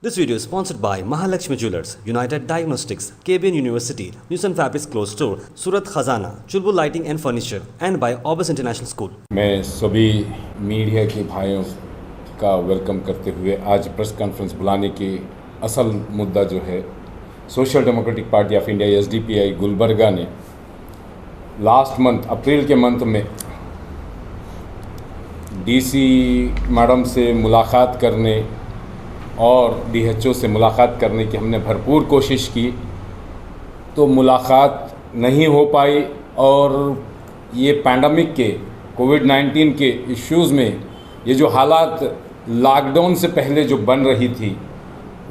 This video is sponsored by Mahalakshmi Jewelers, United Diagnostics, KBN University, Newson Fabrics Clothes Store, Surat Khazana, Chulbul Lighting and Furniture, and by Orbis International School. मैं सभी media के भाइयों का welcome करते हुए आज press conference बुलाने की असल मुद्दा जो है, social democratic party of India SDPI Gulbarga ने लास्ट मंथ अप्रैल के मंथ में डीसी मैडम से मुलाकात करने और डीएचओ से मुलाकात करने की हमने भरपूर कोशिश की, तो मुलाकात नहीं हो पाई। और ये पैंडमिक के कोविड-19 के इश्यूज़ में ये जो हालात लॉकडाउन से पहले जो बन रही थी,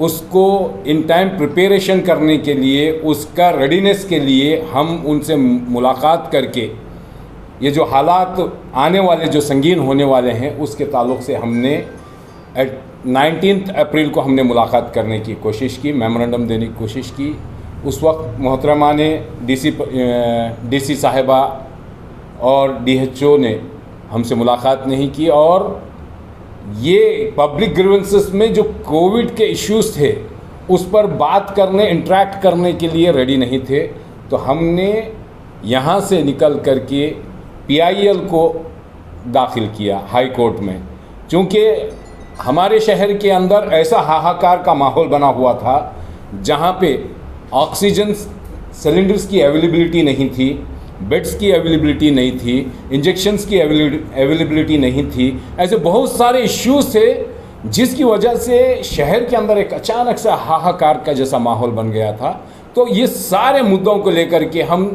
उसको इन टाइम प्रिपरेशन करने के लिए, उसका रेडीनेस के लिए हम उनसे मुलाकात करके ये जो हालात आने वाले जो संगीन होने वाले हैं उसके ताल्लुक़ से हमने 19 अप्रैल को हमने मुलाकात करने की कोशिश की, मेमोरेंडम देने की कोशिश की। उस वक्त मोहतरमा ने डीसी साहिबा और डीएचओ ने हमसे मुलाकात नहीं की, और ये पब्लिक ग्रीवेंसेस में जो कोविड के इश्यूज़ थे उस पर बात करने, इंटरेक्ट करने के लिए रेडी नहीं थे। तो हमने यहाँ से निकल कर के पीआईएल को दाखिल किया हाई कोर्ट में, क्योंकि हमारे शहर के अंदर ऐसा हाहाकार का माहौल बना हुआ था जहाँ पे ऑक्सीजन सिलेंडर्स की अवेलेबिलिटी नहीं थी, बेड्स की अवेलेबिलिटी नहीं थी, इंजेक्शन्स की अवेलेबिलिटी नहीं थी। ऐसे बहुत सारे इश्यूज़ थे जिसकी वजह से शहर के अंदर एक अचानक सा हाहाकार का जैसा माहौल बन गया था। तो ये सारे मुद्दों को लेकर के हम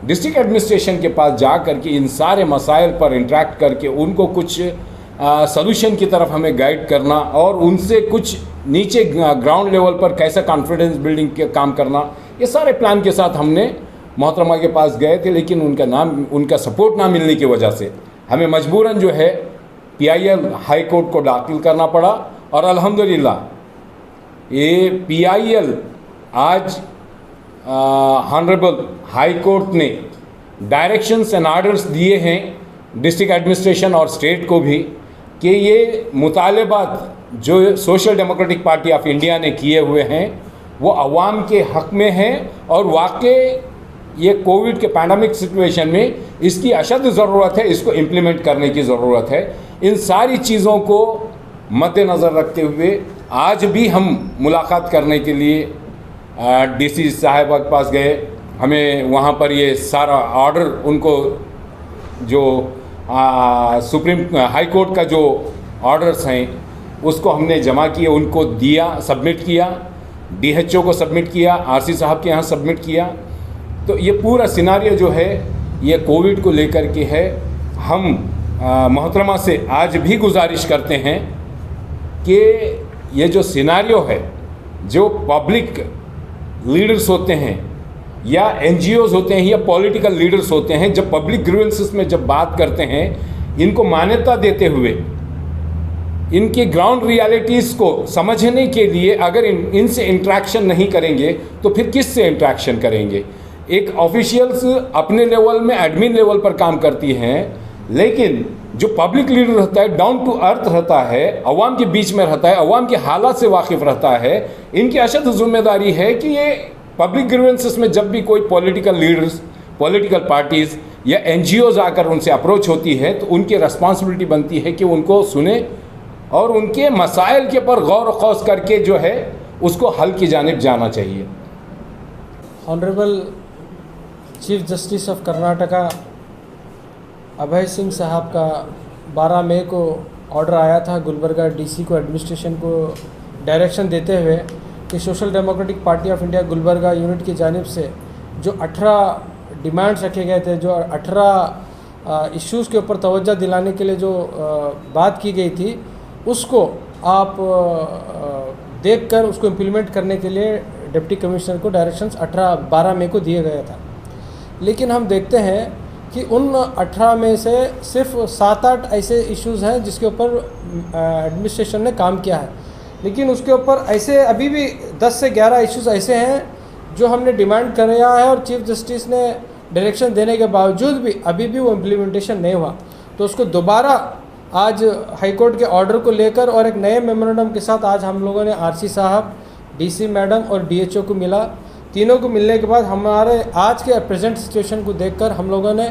डिस्ट्रिक्ट एडमिनिस्ट्रेशन के पास जा कर के इन सारे मसाइल पर इंटरेक्ट करके उनको कुछ सॉल्यूशन की तरफ हमें गाइड करना और उनसे कुछ नीचे ग्राउंड लेवल पर कैसा कॉन्फिडेंस बिल्डिंग के काम करना, ये सारे प्लान के साथ हमने मोहतरमा के पास गए थे। लेकिन उनका सपोर्ट ना मिलने की वजह से हमें मजबूरन जो है पीआईएल हाई कोर्ट को दाखिल करना पड़ा। और अल्हम्दुलिल्लाह ये पीआईएल आज ऑनरेबल हाई कोर्ट ने डायरेक्शंस एंड आर्डर्स दिए हैं डिस्ट्रिक्ट एडमिनिस्ट्रेशन और स्टेट को भी कि ये मुतालबात जो social democratic party of India ने किए हुए हैं वो अवाम के हक़ में हैं, और वाकई ये कोविड के पैंडमिक सिचुएशन में इसकी अशद ज़रूरत है, इसको इम्प्लीमेंट करने की ज़रूरत है। इन सारी चीज़ों को मद्देनज़र रखते हुए आज भी हम मुलाकात करने के लिए डीसी साहिबा के पास गए। हमें वहाँ पर ये सारा ऑर्डर उनको जो सुप्रीम हाई कोर्ट का जो ऑर्डर्स हैं उसको हमने जमा किए, उनको दिया, सबमिट किया, डीएचओ को सबमिट किया, आरसी साहब के यहाँ सबमिट किया। तो ये पूरा सिनारियो जो है ये कोविड को लेकर के है। हम मोहतरमा से आज भी गुजारिश करते हैं कि ये जो सिनारियो है, जो पब्लिक लीडर्स होते हैं या एनजीओज़ होते हैं या पॉलिटिकल लीडर्स होते हैं, जब पब्लिक ग्रीवेंसेस में जब बात करते हैं, इनको मान्यता देते हुए इनके ग्राउंड रियलिटीज़ को समझने के लिए अगर इनसे इंटरेक्शन नहीं करेंगे तो फिर किस से इंटरेक्शन करेंगे। एक ऑफिशियल्स अपने लेवल में, एडमिन लेवल पर काम करती हैं, लेकिन जो पब्लिक लीडर रहता है डाउन टू अर्थ रहता है, अवाम के बीच में रहता है, अवाम के हालात से वाकिफ़ रहता है, इनकी अशद जिम्मेदारी है कि ये पब्लिक ग्रीवेंसेस में जब भी कोई पॉलिटिकल लीडर्स, पॉलिटिकल पार्टीज़ या एनजीओज़ आकर उनसे अप्रोच होती है तो उनकी रिस्पॉन्सिबिलिटी बनती है कि उनको सुने और उनके मसाइल के पर गौर व खौस करके जो है उसको हल की जानिब जाना चाहिए। Honourable chief justice of Karnataka Abhay Singh साहब का 12 मई को ऑर्डर आया था गुलबर्गा डीसी को, एडमिनिस्ट्रेशन को डायरेक्शन देते हुए कि social democratic party of India Gulbarga unit की जानिब से जो 18 डिमांड्स रखे गए थे, जो 18 इश्यूज़ के ऊपर तवज्जो दिलाने के लिए जो बात की गई थी, उसको आप देखकर उसको इम्प्लीमेंट करने के लिए डिप्टी कमिश्नर को डायरेक्शंस 12 मई को दिए गया था। लेकिन हम देखते हैं कि उन 18 में से सिर्फ 7-8 ऐसे इश्यूज़ हैं जिसके ऊपर एडमिनिस्ट्रेशन ने काम किया है, लेकिन उसके ऊपर ऐसे अभी भी 10 से 11 इश्यूज़ ऐसे हैं जो हमने डिमांड किया है और चीफ जस्टिस ने डायरेक्शन देने के बावजूद भी अभी भी वो इम्प्लीमेंटेशन नहीं हुआ। तो उसको दोबारा आज हाईकोर्ट के ऑर्डर को लेकर और एक नए मेमोरेंडम के साथ आज हम लोगों ने आरसी साहब, डीसी मैडम और डीएचओ को मिला। तीनों को मिलने के बाद हमारे आज के प्रेजेंट सिचुएशन को देखकर हम लोगों ने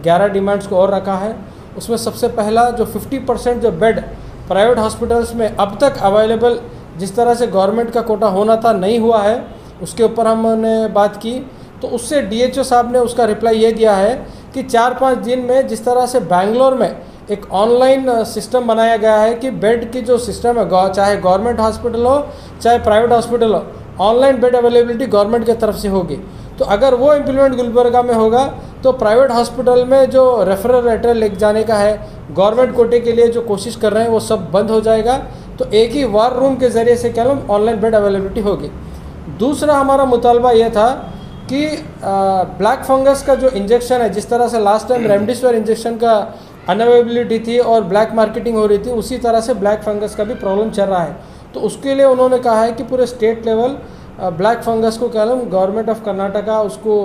11 डिमांड्स को और रखा है। उसमें सबसे पहला जो 50% जो बेड प्राइवेट हॉस्पिटल्स में अब तक अवेलेबल जिस तरह से गवर्नमेंट का कोटा होना था नहीं हुआ है, उसके ऊपर हमने बात की। तो उससे डीएचओ साहब ने उसका रिप्लाई ये दिया है कि 4-5 दिन में जिस तरह से बेंगलोर में एक ऑनलाइन सिस्टम बनाया गया है कि बेड की जो सिस्टम है, चाहे गवर्नमेंट हॉस्पिटल हो चाहे प्राइवेट हॉस्पिटल हो, ऑनलाइन बेड अवेलेबिलिटी गवर्नमेंट की तरफ से होगी। तो अगर वो इम्प्लीमेंट गुलबर्गा में होगा तो प्राइवेट हॉस्पिटल में जो रेफरल लेटर लेके जाने का है, गवर्नमेंट कोटे के लिए जो कोशिश कर रहे हैं वो सब बंद हो जाएगा। तो एक ही वार रूम के ज़रिए से क्या ऑनलाइन बेड अवेलेबिलिटी होगी। दूसरा हमारा मुतालबा ये था कि ब्लैक फंगस का जो इंजेक्शन है, जिस तरह से लास्ट टाइम रेमडेसिविर इंजेक्शन का अनअवेलेबिलिटी थी और ब्लैक मार्केटिंग हो रही थी, उसी तरह से ब्लैक फंगस का भी प्रॉब्लम चल रहा है। तो उसके लिए उन्होंने कहा है कि पूरे स्टेट लेवल ब्लैक फंगस को क्या गवर्नमेंट ऑफ कर्नाटका उसको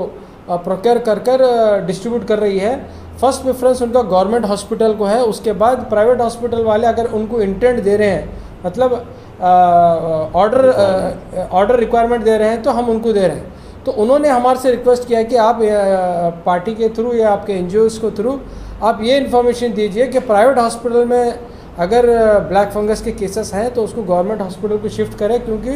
प्रोक्योर कर डिस्ट्रीब्यूट कर रही है। फर्स्ट प्रेफरेंस उनका गवर्नमेंट हॉस्पिटल को है, उसके बाद प्राइवेट हॉस्पिटल वाले अगर उनको इंटेंट दे रहे हैं, मतलब ऑर्डर रिक्वायरमेंट दे रहे हैं, तो हम उनको दे रहे हैं। तो उन्होंने हमारे से रिक्वेस्ट किया कि आप पार्टी के थ्रू या आपके एनजीओज़ को थ्रू आप ये इन्फॉर्मेशन दीजिए कि प्राइवेट हॉस्पिटल में अगर ब्लैक फंगस के केसेस हैं तो उसको गवर्नमेंट हॉस्पिटल को शिफ्ट करें, क्योंकि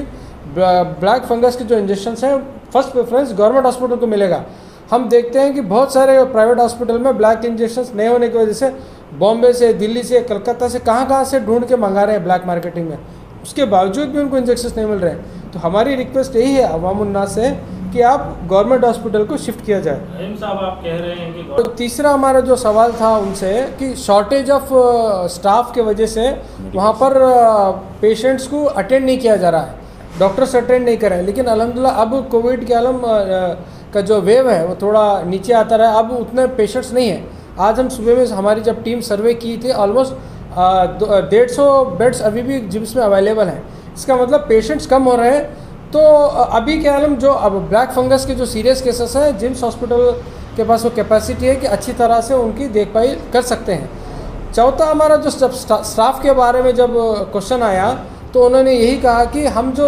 ब्लैक फंगस के जो इंजेक्शंस हैं फर्स्ट प्रेफरेंस गवर्नमेंट हॉस्पिटल को मिलेगा। हम देखते हैं कि बहुत सारे प्राइवेट हॉस्पिटल में ब्लैक इंजेक्शंस नहीं होने की वजह से बॉम्बे से, दिल्ली से, कलकत्ता से कहाँ से ढूंढ के मंगा रहे हैं ब्लैक मार्केटिंग में, उसके बावजूद भी उनको इंजेक्शंस नहीं मिल रहे हैं। तो हमारी रिक्वेस्ट यही है अवामुन्नास से कि आप गवर्नमेंट हॉस्पिटल को शिफ्ट किया जाए। रहीम साहब, आप कह रहे हैं कि तो तीसरा हमारा जो सवाल था उनसे कि शॉर्टेज ऑफ स्टाफ के वजह से वहाँ पर पेशेंट्स को अटेंड नहीं किया जा रहा है, डॉक्टर्स अटेंड नहीं कर रहे हैं। लेकिन अल्हम्दुलिल्लाह अब कोविड के आलम का जो वेव है वो थोड़ा नीचे आता रहा है, अब उतने पेशेंट्स नहीं हैं। आज हम सुबह में हमारी जब टीम सर्वे की थी, ऑलमोस्ट 150 बेड्स अभी भी जिम्स में अवेलेबल हैं। इसका मतलब पेशेंट्स कम हो रहे हैं। तो अभी के आलम जो अब ब्लैक फंगस के जो सीरियस केसेस हैं, जिम्स हॉस्पिटल के पास वो कैपेसिटी है कि अच्छी तरह से उनकी देखभाल कर सकते हैं। चौथा हमारा जो स्टाफ के बारे में जब क्वेश्चन आया तो उन्होंने यही कहा कि हम जो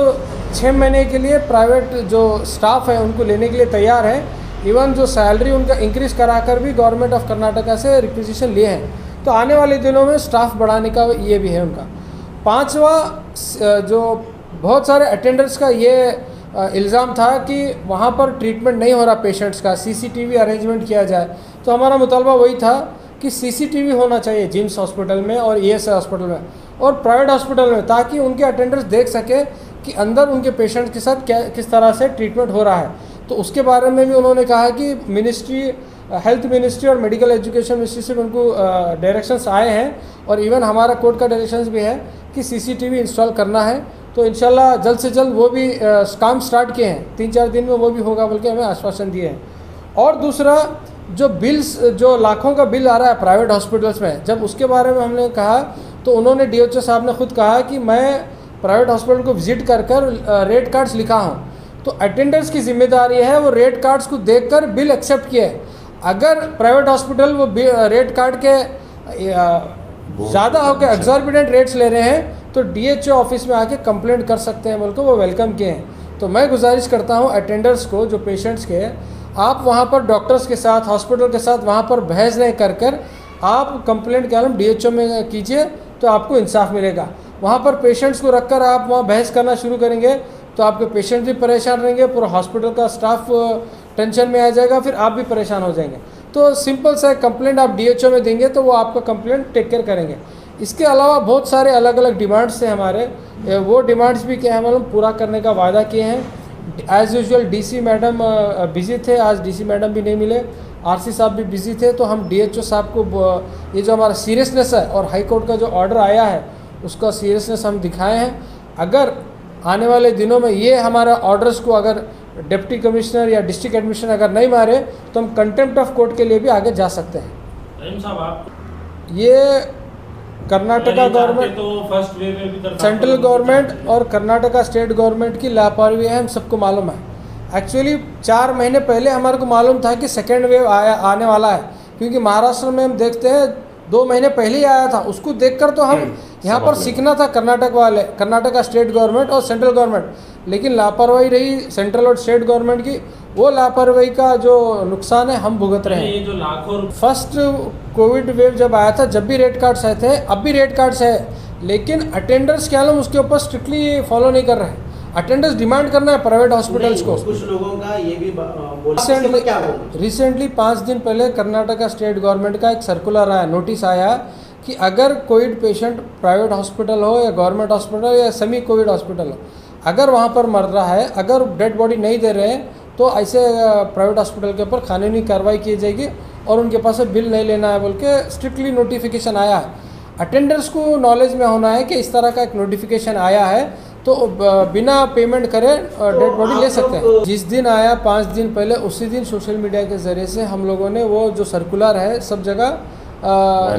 6 महीने के लिए प्राइवेट जो स्टाफ है उनको लेने के लिए तैयार हैं, इवन जो सैलरी उनका इंक्रीज़ करा कर भी गवर्नमेंट ऑफ कर्नाटका से रिक्विजिशन लिए हैं। तो आने वाले दिनों में स्टाफ बढ़ाने का ये भी है उनका। पांचवा, जो बहुत सारे अटेंडर्स का ये इल्ज़ाम था कि वहाँ पर ट्रीटमेंट नहीं हो रहा पेशेंट्स का, सीसीटीवी अरेंजमेंट किया जाए। तो हमारा मुतालबा वही था कि सीसीटीवी होना चाहिए जिम्स हॉस्पिटल में और ईएसआई हॉस्पिटल में और प्राइवेट हॉस्पिटल में, ताकि उनके अटेंडर्स देख सके कि अंदर उनके पेशेंट्स के साथ किस तरह से ट्रीटमेंट हो रहा है। तो उसके बारे में भी उन्होंने कहा कि हेल्थ मिनिस्ट्री और मेडिकल एजुकेशन मिनिस्ट्री से उनको डायरेक्शंस आए हैं और इवन हमारा कोर्ट का डायरेक्शंस भी है कि सीसीटीवी इंस्टॉल करना है। तो इंशाल्लाह जल्द से जल्द वो भी काम स्टार्ट किए हैं, 3-4 दिन में वो भी होगा बल्कि हमें आश्वासन दिए हैं। और दूसरा, जो बिल्स, जो लाखों का बिल आ रहा है प्राइवेट हॉस्पिटल्स में, जब उसके बारे में हमने कहा तो उन्होंने डीएचओ साहब ने खुद कहा कि मैं प्राइवेट हॉस्पिटल को विजिट कर रेट कार्ड्स लिखा हूँ। तो अटेंडर्स की जिम्मेदारी है वो रेट कार्ड्स को देखकर बिल एक्सेप्ट किए। अगर प्राइवेट हॉस्पिटल वो रेट कार्ड के ज़्यादा होकर एग्जॉर्बिडेंट रेट्स ले रहे हैं तो डीएचओ ऑफिस में आके कंप्लेंट कर सकते हैं, बोलकर वो वेलकम किए हैं। तो मैं गुजारिश करता हूँ अटेंडर्स को, जो पेशेंट्स के, आप वहाँ पर डॉक्टर्स के साथ, हॉस्पिटल के साथ वहाँ पर बहस नहीं कर आप कंप्लेंट के आलम डीएचओ में कीजिए तो आपको इंसाफ मिलेगा। वहाँ पर पेशेंट्स को रखकर आप वहाँ बहस करना शुरू करेंगे तो आपके पेशेंट भी परेशान रहेंगे, पूरा हॉस्पिटल का स्टाफ टेंशन में आ जाएगा, फिर आप भी परेशान हो जाएंगे। तो सिंपल सा कंप्लेंट आप डीएचओ में देंगे तो वो आपका कंप्लेंट टेक केयर करेंगे। इसके अलावा बहुत सारे अलग अलग डिमांड्स थे हमारे, वो डिमांड्स भी क्या है हम पूरा करने का वादा किए हैं। As usual DC madam busy थे, आज डीसी मैडम भी नहीं मिले, आरसी साहब भी बिज़ी थे। तो हम डीएचओ साहब को ये जो हमारा सीरियसनेस है और हाई कोर्ट का जो ऑर्डर आया है उसका सीरियसनेस हम दिखाए हैं। अगर आने वाले दिनों में ये हमारा ऑर्डर्स को अगर डिप्टी कमिश्नर या डिस्ट्रिक्ट एडमिनिस्ट्रेटर अगर नहीं मारे तो हम कंटेम्प्ट ऑफ कोर्ट के लिए भी आगे जा सकते हैं। रहीम साहब, आप ये कर्नाटका गवर्नमेंट, तो फर्स्ट वेव में भी सेंट्रल गवर्नमेंट और कर्नाटका स्टेट गवर्नमेंट की लापरवाही है, हम सबको मालूम है। एक्चुअली 4 महीने पहले हमारे को मालूम था कि सेकेंड वेव आने वाला है, क्योंकि महाराष्ट्र में हम देखते हैं 2 महीने पहले ही आया था, उसको देखकर तो हम यहाँ पर सीखना था कर्नाटका स्टेट गवर्नमेंट और सेंट्रल गवर्नमेंट, लेकिन लापरवाही रही सेंट्रल और स्टेट गवर्नमेंट की। वो लापरवाही का जो नुकसान है हम भुगत रहे हैं। ये जो लाखों फर्स्ट कोविड वेव जब आया था, जब भी रेड कार्ड्स आए थे, अब भी रेड कार्ड्स है, लेकिन अटेंडर्स क्या हम उसके ऊपर स्ट्रिक्टली फॉलो नहीं कर रहे हैं। अटेंडेंस डिमांड करना है प्राइवेट हॉस्पिटल्स को। कुछ लोगों का ये भी बोला क्या बोलते रिसेंटली 5 दिन पहले कर्नाटका स्टेट गवर्नमेंट का एक सर्कुलर आया, नोटिस आया कि अगर कोविड पेशेंट प्राइवेट हॉस्पिटल हो या गवर्नमेंट हॉस्पिटल या सेमी कोविड हॉस्पिटल हो, अगर वहाँ पर मर रहा है, अगर डेड बॉडी नहीं दे रहे हैं, तो ऐसे प्राइवेट हॉस्पिटल के ऊपर कानूनी कार्रवाई की जाएगी और उनके पास से बिल नहीं लेना है बोल के स्ट्रिक्टली नोटिफिकेशन आया है। अटेंडर्स को नॉलेज में होना है कि इस तरह का एक नोटिफिकेशन आया है, तो बिना पेमेंट करे डेड बॉडी ले सकते हैं। जिस दिन आया 5 दिन पहले, उसी दिन सोशल मीडिया के ज़रिए से हम लोगों ने वो जो सर्कुलर है सब जगह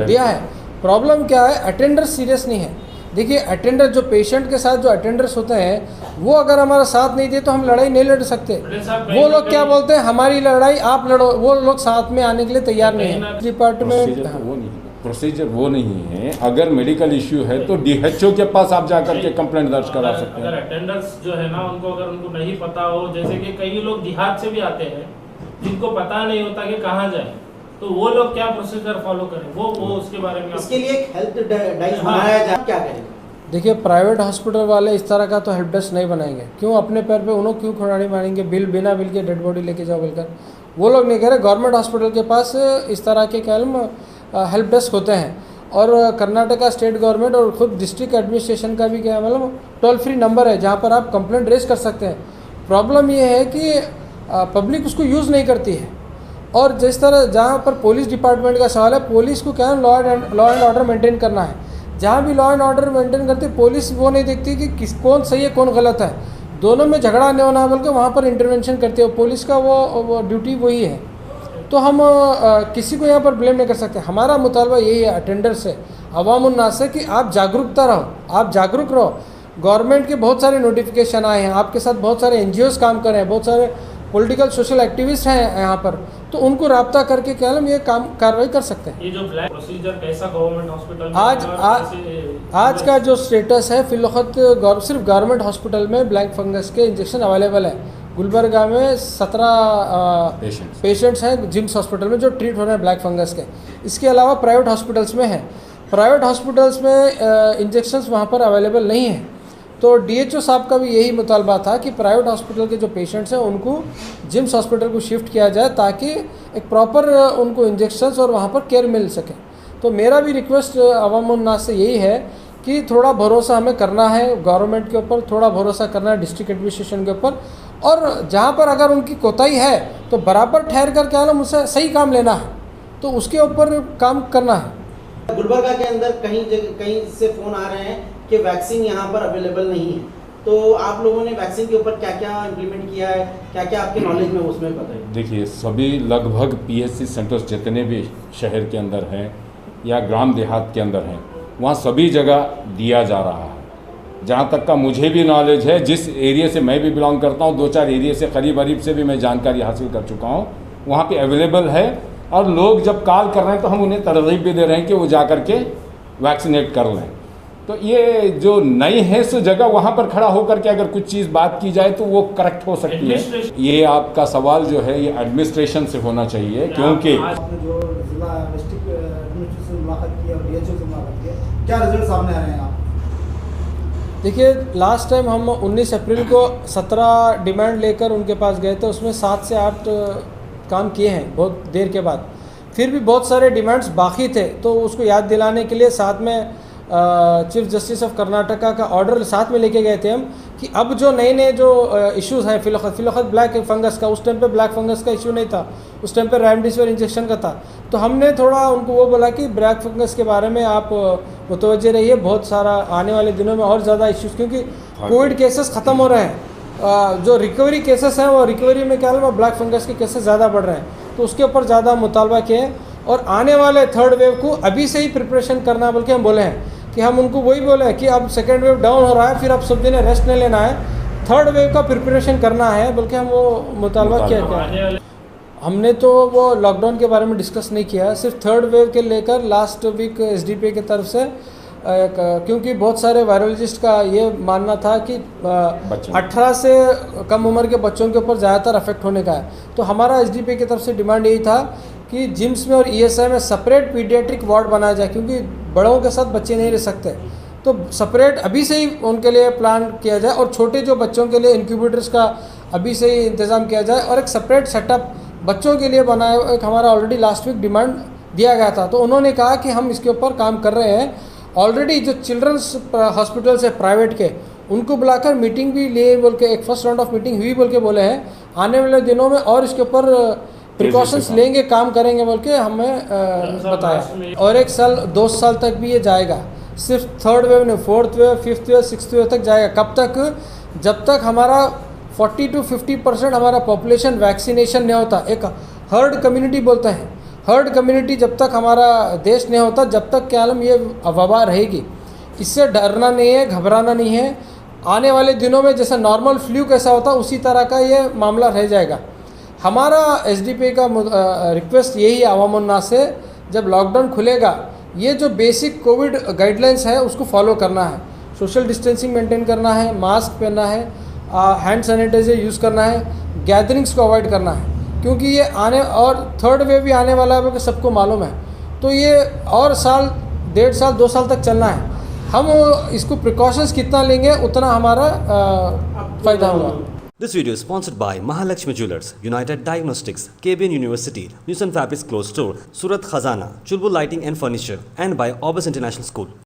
दिया है। प्रॉब्लम क्या है, अटेंडर्स सीरियस नहीं है। देखिए अटेंडर जो पेशेंट के साथ जो अटेंडर्स होते हैं, वो अगर हमारा साथ नहीं दे तो हम लड़ाई नहीं लड़ सकते। वो लोग क्या बोलते हैं, हमारी लड़ाई आप लड़ो, वो लोग साथ में आने के लिए तैयार नहीं है। डिपार्टमेंट प्रोसीजर वो नहीं है। अगर मेडिकल इश्यू है तो DHO के पास आप जाकर के कंप्लेंट दर्ज करा सकते हैं। अगर अटेंडर्स जो है ना, उनको अगर उनको नहीं पता हो, जैसे कि कई लोग देहात से भी आते हैं जिनको पता नहीं होता कि कहाँ जाए, तो वो लोग क्या प्रोसीजर फॉलो करें, वो उसके बारे में इसके लिए एक हेल्प डेस्क बनाया जाए, क्या करेंगे? देखिए प्राइवेट हॉस्पिटल वाले इस तरह का तो हेल्प डेस्क नहीं बनाएंगे। क्यों अपने पैर पे उन्होंने क्यों खिलाड़ी मारेंगे, बिना बिल के डेड बॉडी लेके जाओ बोलकर? वो लोग नहीं कह रहे। गवर्नमेंट हॉस्पिटल के पास इस तरह के हेल्प डेस्क होते हैं, और कर्नाटका स्टेट गवर्नमेंट और खुद डिस्ट्रिक्ट एडमिनिस्ट्रेशन का भी क्या मतलब टोल फ्री नंबर है जहाँ पर आप कंप्लेंट रेज कर सकते हैं। प्रॉब्लम ये है कि पब्लिक उसको यूज़ नहीं करती है। और जिस तरह जहाँ पर पुलिस डिपार्टमेंट का सवाल है, पुलिस को क्या लॉ एंड ऑर्डर मेंटेन करना है। जहाँ भी लॉ एंड ऑर्डर मेंटेन करती है पुलिस, वो नहीं देखती कि कौन सही है कौन गलत है, दोनों में झगड़ा नहीं होना है, बल्कि वहाँ पर इंटरवेंशन करती है पुलिस का, वो ड्यूटी वही है। तो हम किसी को यहाँ पर ब्लेम नहीं कर सकते। हमारा मुतालबा यही है अटेंडर से, अवामुन्नास से, कि आप जागरूकता रहो, आप जागरूक रहो। गवर्नमेंट के बहुत सारे नोटिफिकेशन आए हैं, आपके साथ बहुत सारे NGOs काम कर रहे हैं, बहुत सारे पॉलिटिकल सोशल एक्टिविस्ट हैं यहाँ पर, तो उनको राब्ता करके क्या हम ये काम कार्रवाई कर सकते हैं। ये जो ब्लैक प्रोसीजर कैसा गवर्नमेंट हॉस्पिटल आज का जो स्टेटस है, फिलहाल सिर्फ गवर्नमेंट हॉस्पिटल में ब्लैक फंगस के इंजेक्शन अवेलेबल है। गुलबर्गा में 17 पेशेंट्स हैं जिम्स हॉस्पिटल में जो ट्रीट हो रहे हैं ब्लैक फंगस के। इसके अलावा प्राइवेट हॉस्पिटल्स में है। प्राइवेट हॉस्पिटल्स में इंजेक्शंस वहाँ पर अवेलेबल नहीं है। तो DHO साहब का भी यही मुतालबा था कि प्राइवेट हॉस्पिटल के जो पेशेंट्स हैं उनको जिम्स हॉस्पिटल को शिफ्ट किया जाए, ताकि एक प्रॉपर उनको इंजेक्शंस और वहाँ पर केयर मिल सके। तो मेरा भी रिक्वेस्ट अवामुन्नास से यही है कि थोड़ा भरोसा हमें करना है गवर्नमेंट के ऊपर, थोड़ा भरोसा करना है डिस्ट्रिक्ट एडमिनिस्ट्रेशन के ऊपर, और जहाँ पर अगर उनकी कोताही है तो बराबर ठहर कर क्या मुझसे सही काम लेना है, तो उसके ऊपर काम करना है। गुलबर्गा के अंदर कहीं से फ़ोन आ रहे हैं कि वैक्सीन यहाँ पर अवेलेबल नहीं है, तो आप लोगों ने वैक्सीन के ऊपर क्या क्या इम्प्लीमेंट किया है, क्या क्या आपके नॉलेज में उसमें बताइए। देखिए सभी लगभग PHC सेंटर्स जितने भी शहर के अंदर हैं या ग्राम देहात के अंदर हैं, वहाँ सभी जगह दिया जा रहा है। जहाँ तक का मुझे भी नॉलेज है, जिस एरिया से मैं भी बिलोंग करता हूँ, 2-4 एरिया से करीब से भी मैं जानकारी हासिल कर चुका हूँ, वहाँ पे अवेलेबल है। और लोग जब कॉल कर रहे हैं तो हम उन्हें तरगीब भी दे रहे हैं कि वो जा कर के वैक्सीनेट कर लें। तो ये जो नई है सो जगह वहाँ पर खड़ा होकर के अगर कुछ चीज़ बात की जाए तो वो करेक्ट हो सकती है। ये आपका सवाल जो है ये एडमिनिस्ट्रेशन से होना चाहिए, क्योंकि आपने जो जिला डिस्ट्रिक्ट एडमिनिस्ट्रेशन से मुलाकात की और DHO से मुलाकात की, क्या रिजल्ट सामने आ रहे हैं आप? देखिए लास्ट टाइम हम 19 अप्रैल को 17 डिमांड लेकर उनके पास गए थे, उसमें 7 से 8 काम किए हैं बहुत देर के बाद। फिर भी बहुत सारे डिमांड्स बाकी थे, तो उसको याद दिलाने के लिए साथ में चीफ जस्टिस ऑफ कर्नाटका का ऑर्डर साथ में लेके गए थे हम, कि अब जो नए जो इश्यूज़ हैं, फिलहाल ब्लैक फंगस का, उस टाइम पे ब्लैक फंगस का इशू नहीं था, उस टाइम पे रेमडेसिविर इंजेक्शन का था। तो हमने थोड़ा उनको वो बोला कि ब्लैक फंगस के बारे में आप मुतवज्जे रहिए, बहुत सारा आने वाले दिनों में और ज़्यादा इश्यूज़, क्योंकि कोविड केसेस ख़त्म हो रहे हैं, जो रिकवरी केसेस हैं वो रिकवरी में क्या है ब्लैक फंगस के केसेस ज़्यादा बढ़ रहे हैं, तो उसके ऊपर ज़्यादा मुतालबा किए हैं। और आने वाले 3rd वेव को अभी से ही प्रिपरेशन करना बोल के हम बोले हैं, कि हम उनको वही बोले हैं कि अब 2nd वेव डाउन हो रहा है, फिर अब सब दिन रेस्ट नहीं लेना है, 3rd वेव का प्रिपरेशन करना है, बल्कि हम वो मुतालबा किया। हमने तो वो लॉकडाउन के बारे में डिस्कस नहीं किया, सिर्फ थर्ड वेव के लेकर लास्ट वीक एसडीपीए की तरफ से क्योंकि बहुत सारे वायरोलॉजिस्ट का ये मानना था कि 18 से कम उम्र के बच्चों के ऊपर ज़्यादातर अफेक्ट होने का है। तो हमारा एसडीपीए की तरफ से डिमांड यही था कि जिम्स में और ईएसआई में सेपरेट पीडियाट्रिक वार्ड बनाया जाए, क्योंकि बड़ों के साथ बच्चे नहीं रह सकते। तो सेपरेट अभी से ही उनके लिए प्लान किया जाए और छोटे जो बच्चों के लिए इंक्यूबेटर्स का अभी से ही इंतज़ाम किया जाए और एक सेपरेट सेटअप बच्चों के लिए बनाया। एक हमारा ऑलरेडी लास्ट वीक डिमांड दिया गया था, तो उन्होंने कहा कि हम इसके ऊपर काम कर रहे हैं। ऑलरेडी जो चिल्ड्रंस हॉस्पिटल्स है प्राइवेट के, उनको बुलाकर मीटिंग भी लिए बोल के, एक फर्स्ट राउंड ऑफ मीटिंग हुई बोल के बोले हैं। आने वाले दिनों में और इसके ऊपर प्रिकॉशंस लेंगे, काम करेंगे बोल के हमें बताया। और 1 साल 2 साल तक भी ये जाएगा, सिर्फ थर्ड वेव नहीं, fourth wave, fifth wave, sixth wave तक जाएगा। कब तक? जब तक हमारा 40 to 50% हमारा पॉपुलेशन वैक्सीनेशन नहीं होता। एक हर्ड कम्युनिटी बोलते हैं, हर्ड कम्युनिटी जब तक हमारा देश नहीं होता, जब तक क्या आलम ये वबा रहेगी। इससे डरना नहीं है, घबराना नहीं है। आने वाले दिनों में जैसा नॉर्मल फ्लू कैसा होता उसी तरह का ये मामला रह जाएगा। हमारा एसडीपीए का रिक्वेस्ट यही है आवाम उन्नास से, जब लॉकडाउन खुलेगा ये जो बेसिक कोविड गाइडलाइंस है उसको फॉलो करना है। सोशल डिस्टेंसिंग मेंटेन करना है, मास्क पहनना है, हैंड सैनिटाइजर यूज़ करना है, गैदरिंग्स को अवॉइड करना है, क्योंकि ये आने और थर्ड वेव भी आने वाला है, सबको मालूम है। तो ये और साल, 1.5 साल, 2 साल तक चलना है। हम इसको प्रिकॉशंस कितना लेंगे उतना हमारा फ़ायदा होगा। This video is sponsored by Mahalakshmi Jewelers, United Diagnostics, KBN University, News and Fabrics Clothes Store, Surat Khazana, Chulbul Lighting and Furniture, and by Orbis International School.